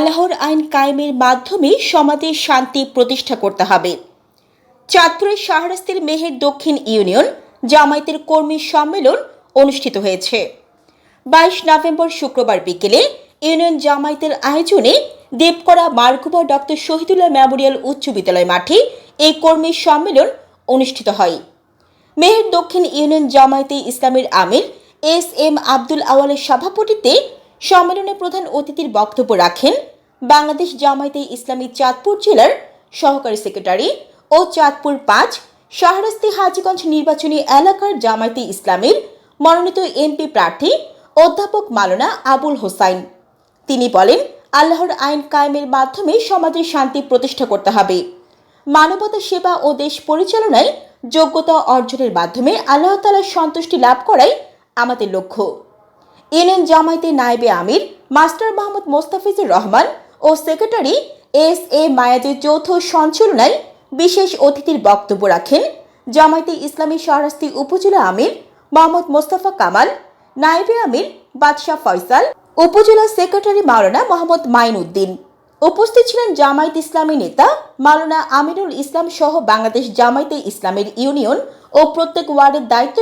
আল্লাহর আইন কায়েমের মাধ্যমে সমাজে শান্তি প্রতিষ্ঠা করতে হবে। চাঁদপুরের শাহরাস্তির মেহের দক্ষিণ ইউনিয়ন জামায়াতের কর্মী সম্মেলন অনুষ্ঠিত হয়েছে। 22 নভেম্বর শুক্রবার বিকেলে ইউনিয়ন জামায়াতের আয়োজনে দেবকড়া মার্কুবা ডক্টর শহীদুল্লাহ মেমোরিয়াল উচ্চ বিদ্যালয় মাঠে এই কর্মী সম্মেলন অনুষ্ঠিত হয়। মেহের দক্ষিণ ইউনিয়ন জামায়াতে ইসলামের আমির এস.এম. আব্দুল আওয়ালের সভাপতিত্বে সম্মেলনে প্রধান অতিথির বক্তব্য রাখেন বাংলাদেশ জামায়াতে ইসলামী চাঁদপুর জেলার সহকারী সেক্রেটারি ও চাঁদপুর 5 শাহরাস্তি হাজীগঞ্জ নির্বাচনী এলাকার জামায়াতে ইসলামের মনোনীত এমপি প্রার্থী অধ্যাপক মাওলানা আবুল হোসাইন। তিনি বলেন, আল্লাহর আইন কায়েমের মাধ্যমে সমাজে শান্তি প্রতিষ্ঠা করতে হবে। মানবতা সেবা ও দেশ পরিচালনায় যোগ্যতা অর্জনের মাধ্যমে আল্লাহ তাআলার সন্তুষ্টি লাভ করাই আমাদের লক্ষ্য। ইউনিয়ন জামায়াতের নায়েবে আমির মাস্টার মোহাম্মদ মোস্তাফিজুর রহমান ও সেক্রেটারি এস.এ. মায়াদের যৌথ সঞ্চালনায় বিশেষ অতিথির বক্তব্য রাখেন জামায়াতে ইসলামী শাহরাস্তি উপজেলা আমির মোহাম্মদ মোস্তফা কামাল, নায়েবে আমির বাদশাহ ফয়সাল, উপজেলা সেক্রেটারি মাওলানা মোহাম্মদ মাইন উদ্দিন। উপস্থিত ছিলেন জামায়াত ইসলামী নেতা মাওলানা আমিনুল ইসলাম সহ বাংলাদেশ জামায়াতে ইসলামের ইউনিয়ন ও প্রত্যেক ওয়ার্ডের দায়িত্ব